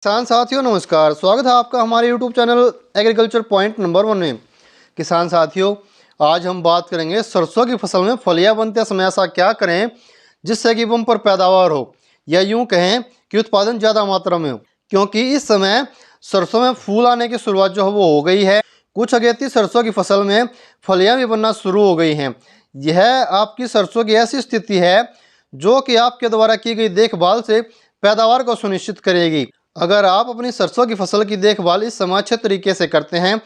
किसान साथियों नमस्कार, स्वागत है आपका हमारे YouTube channel agriculture point number 1 में। किसान साथियों, आज हम बात करेंगे सरसों की फसल में फलियां बनते समय ऐसा क्या करें जिससे कि बम्पर पैदावार हो, या यूं कहें कि उत्पादन ज़्यादा मात्रा में हो। क्योंकि इस समय सरसों में फूल आने की शुरुआत जो है वो हो गई है। कुछ अगेती सरसों की फसल में फलियाँ भी बनना शुरू हो गई हैं। यह आपकी सरसों की ऐसी स्थिति है जो कि आपके द्वारा की गई देखभाल से पैदावार को सुनिश्चित करेगी। अगर आप अपनी सरसों की फसल की देखभाल इस समय अच्छे तरीके से करते हैं,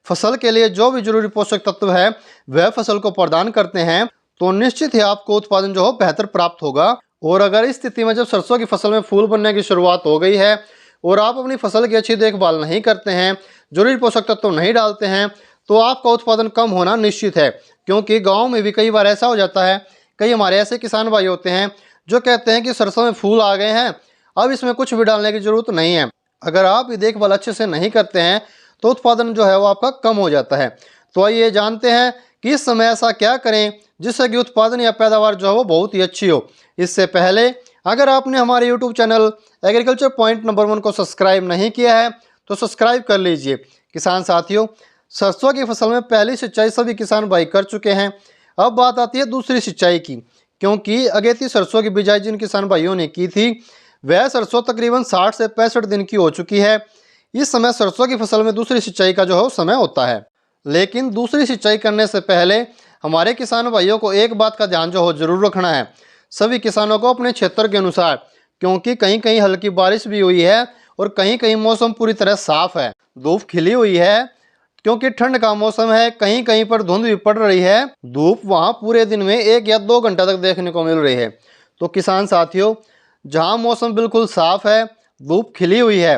फसल के लिए जो भी जरूरी पोषक तत्व है वह फसल को प्रदान करते हैं, तो निश्चित ही आपको उत्पादन जो हो बेहतर प्राप्त होगा। और अगर इस स्थिति में जब सरसों की फसल में फूल बनने की शुरुआत हो गई है और आप अपनी फसल की अच्छी देखभाल नहीं करते हैं, जरूरी पोषक तत्व नहीं डालते हैं, तो आपका उत्पादन कम होना निश्चित है। क्योंकि गाँव में भी कई बार ऐसा हो जाता है, कई हमारे ऐसे किसान भाई होते हैं जो कहते हैं कि सरसों में फूल आ गए हैं, अब इसमें कुछ भी डालने की जरूरत नहीं है। अगर आप ये देखभाल अच्छे से नहीं करते हैं तो उत्पादन जो है वो आपका कम हो जाता है। तो आइए जानते हैं कि इस समय ऐसा क्या करें जिससे कि उत्पादन या पैदावार जो है वो बहुत ही अच्छी हो। इससे पहले अगर आपने हमारे YouTube channel agriculture point number 1 को सब्सक्राइब नहीं किया है तो सब्सक्राइब कर लीजिए। किसान साथियों, सरसों की फसल में पहली सिंचाई सभी किसान भाई कर चुके हैं। अब बात आती है दूसरी सिंचाई की, क्योंकि अगेती सरसों की बिजाई जिन किसान भाइयों ने की थी वह सरसों तकरीबन 60 से 65 दिन की हो चुकी है। इस समय सरसों की फसल में दूसरी सिंचाई का जो है समय होता है। लेकिन दूसरी सिंचाई करने से पहले हमारे किसान भाइयों को एक बात का ध्यान जो हो जरूर रखना है, सभी किसानों को अपने क्षेत्र के अनुसार, क्योंकि कहीं कहीं हल्की बारिश भी हुई है और कहीं कहीं मौसम पूरी तरह साफ है, धूप खिली हुई है, क्योंकि ठंड का मौसम है, कहीं कहीं पर धुंध भी पड़ रही है, धूप वहाँ पूरे दिन में 1 या 2 घंटा तक देखने को मिल रही है। तो किसान साथियों, जहाँ मौसम बिल्कुल साफ है, धूप खिली हुई है,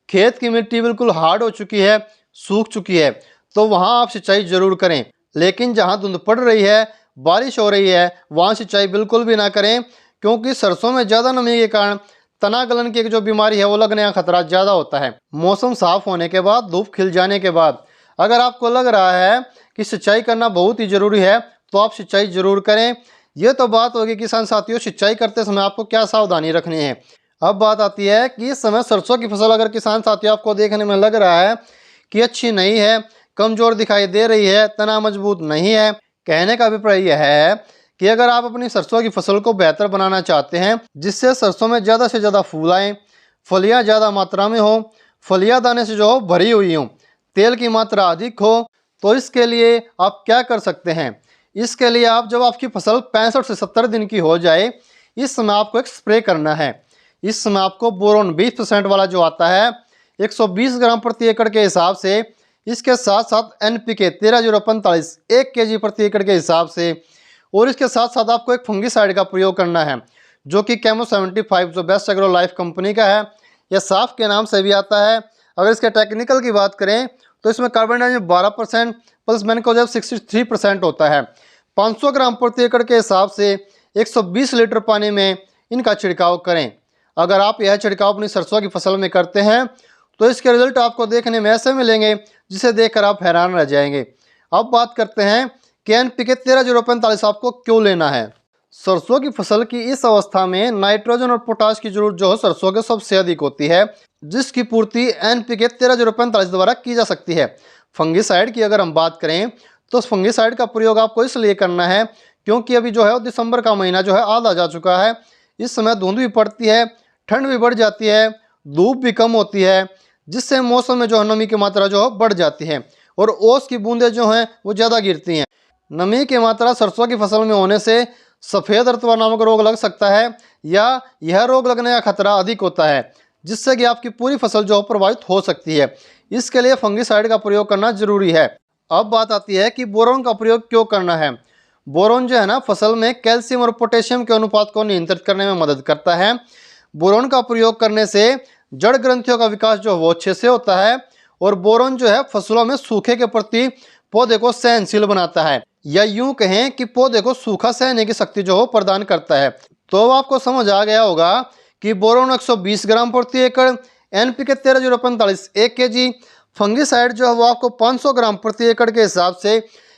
खेत की मिट्टी बिल्कुल हार्ड हो चुकी है, सूख चुकी है, तो वहाँ आप सिंचाई जरूर करें। लेकिन जहाँ धुंध पड़ रही है, बारिश हो रही है, वहाँ सिंचाई बिल्कुल भी ना करें, क्योंकि सरसों में ज़्यादा नमी के कारण तना गलन की जो बीमारी है वो लगने का खतरा ज़्यादा होता है। मौसम साफ होने के बाद, धूप खिल जाने के बाद अगर आपको लग रहा है कि सिंचाई करना बहुत ही ज़रूरी है तो आप सिंचाई जरूर करें। ये तो बात होगी किसान साथियों, सिंचाई करते समय आपको क्या सावधानी रखनी है। अब बात आती है कि इस समय सरसों की फसल अगर किसान साथियों आपको देखने में लग रहा है कि अच्छी नहीं है, कमजोर दिखाई दे रही है, तना मजबूत नहीं है, कहने का अभिप्राय यह है कि अगर आप अपनी सरसों की फसल को बेहतर बनाना चाहते हैं जिससे सरसों में ज़्यादा से ज़्यादा फूल आएँ, फलियाँ ज़्यादा मात्रा में हो, फलियाँ दाने से जो हो भरी हुई हों, तेल की मात्रा अधिक हो, तो इसके लिए आप क्या कर सकते हैं। इसके लिए आप जब आपकी फसल 65 से 70 दिन की हो जाए, इस समय आपको एक स्प्रे करना है। इस समय आपको बोरोन 20% वाला जो आता है 120 ग्राम प्रति एकड़ के हिसाब से, इसके साथ साथ NPK 13-045 1 kg प्रति एकड़ के हिसाब से, और इसके साथ साथ आपको एक फंगीसाइड का प्रयोग करना है जो कि कैमो 75 जो बेस्ट एग्रो लाइफ कंपनी का है, यह साफ के नाम से भी आता है। अगर इसके टेक्निकल की बात करें तो इसमें कार्बोनाइट्रोजन 12% प्लस मैंकोजेब 63% होता है। 500 ग्राम प्रति एकड़ के हिसाब से 120 लीटर पानी में इनका छिड़काव करें। अगर आप यह छिड़काव अपनी सरसों की फसल में करते हैं तो इसके रिजल्ट आपको देखने में ऐसे मिलेंगे जिसे देखकर आप हैरान रह जाएंगे। अब बात करते हैं कि NPK 13-045 आपको क्यों लेना है। सरसों की फसल की इस अवस्था में नाइट्रोजन और पोटाश की जरूरत जो है सरसों के सबसे अधिक होती है, जिसकी पूर्ति NPK 13-045 द्वारा की जा सकती है। फंगीसाइड की अगर हम बात करें तो फंगीसाइड का प्रयोग आपको इसलिए करना है क्योंकि अभी जो है दिसंबर का महीना जो है आधा जा चुका है। इस समय धुंध भी पड़ती है, ठंड भी बढ़ जाती है, धूप भी कम होती है, जिससे मौसम में जो है नमी की मात्रा जो है बढ़ जाती है और ओस की बूंदें जो हैं वो ज़्यादा गिरती हैं। नमी की मात्रा सरसों की फसल में होने से सफ़ेद अर्थवा नामक रोग लग सकता है, या यह रोग लगने का खतरा अधिक होता है, जिससे कि आपकी पूरी फसल जो प्रभावित हो सकती है। इसके लिए फंगीसाइड का प्रयोग करना जरूरी है। अब बात आती है कि बोरोन का प्रयोग क्यों करना है। बोरोन जो है ना, फसल में कैल्शियम और पोटेशियम के अनुपात को नियंत्रित करने में मदद करता है। बोरोन का प्रयोग करने से जड़ ग्रंथियों का विकास जो वो अच्छे से होता है, और बोरोन जो है फसलों में सूखे के प्रति पौधे को सहनशील बनाता है, या यूं कहें कि पौधे को सूखा सहने की शक्ति जो हो प्रदान करता है। तो आपको समझ आ गया होगा कि बोरोन 120 ग्राम प्रति एकड़, NPK 13-045 1 kg, फंगीसाइड जो है वो आपको 500 ग्राम प्रति एकड़ के हिसाब से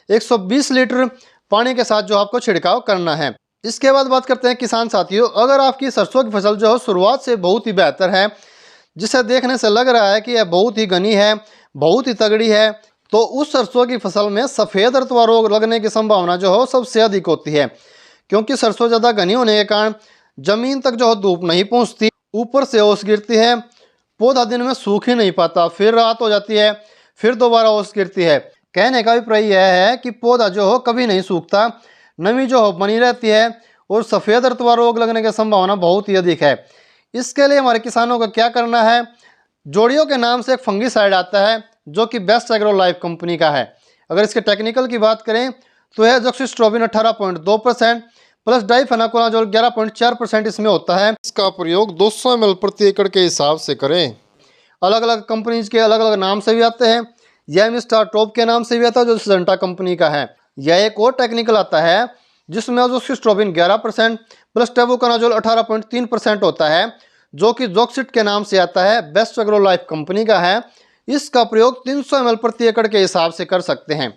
120 लीटर पानी के साथ जो आपको छिड़काव करना है। इसके बाद बात करते हैं किसान साथियों, अगर आपकी सरसों की फसल जो है शुरुआत से बहुत ही बेहतर है, जिसे देखने से लग रहा है कि यह बहुत ही घनी है, बहुत ही तगड़ी है, तो उस सरसों की फसल में सफ़ेद रतुआ रोग लगने की संभावना जो हो सबसे अधिक होती है। क्योंकि सरसों ज़्यादा घनी होने के कारण जमीन तक जो धूप नहीं पहुंचती, ऊपर से ओस गिरती है, पौधा दिन में सूख ही नहीं पाता, फिर रात हो जाती है, फिर दोबारा ओस गिरती है। कहने का अभिप्राय यह है कि पौधा जो हो कभी नहीं सूखता, नमी जो हो बनी रहती है और सफ़ेद रतुआ रोग लगने की संभावना बहुत ही अधिक है। इसके लिए हमारे किसानों को क्या करना है, जोड़ियों के नाम से एक फंगीसाइड आता है जो कि बेस्ट एग्रो लाइफ कंपनी का है। अगर इसके टेक्निकल की बात करें तो यह जोक्सिस्ट्रोबिन 18.2% प्लस डाइफेनाकोनाजोल 11.4% इसमें होता है। इसका प्रयोग 200 ml प्रति एकड़ के हिसाब से करें। अलग अलग कंपनीज के अलग अलग नाम से भी आते हैं। यह मिस्टर टॉप के नाम से भी आता है जो सिजेंटा कंपनी का है। यह एक और टेक्निकल आता है जिसमें जोक्सिस्ट्रोबिन 11% प्लस टेबुकोनाजोल 18.3% होता है जो कि जोक्सिट के नाम से आता है, बेस्ट एग्रो लाइफ कंपनी का है। इसका प्रयोग 300 ml प्रति एकड़ के हिसाब से कर सकते हैं।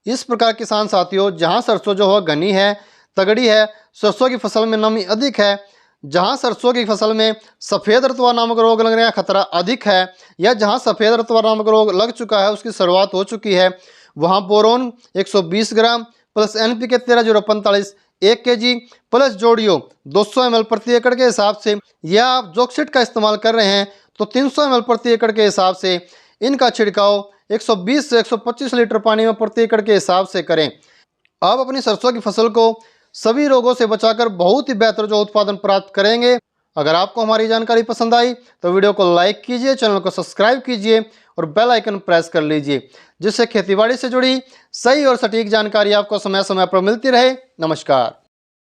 इस प्रकार किसान साथियों, जहां सरसों जो है घनी है, तगड़ी है, सरसों की फसल में नमी अधिक है, जहां सरसों की फसल में सफ़ेद रतुआ नामक रोग लगने का खतरा अधिक है, या जहां सफ़ेद रतुआ नामक रोग लग चुका है, उसकी शुरुआत हो चुकी है, वहां boron 120 gram plus NPK 13/045 1 kg plus जोड़ियो 200 ml प्रति एकड़ के हिसाब से, या आप जोक्सिट का इस्तेमाल कर रहे हैं तो 300 ml प्रति एकड़ के हिसाब से इनका छिड़काव 120 से 125 लीटर पानी में प्रति एकड़ के हिसाब से करें। आप अपनी सरसों की फसल को सभी रोगों से बचाकर बहुत ही बेहतर जो उत्पादन प्राप्त करेंगे। अगर आपको हमारी जानकारी पसंद आई तो वीडियो को लाइक कीजिए, चैनल को सब्सक्राइब कीजिए और बेल आइकन प्रेस कर लीजिए, जिससे खेतीबाड़ी से जुड़ी सही और सटीक जानकारी आपको समय समय पर मिलती रहे। नमस्कार।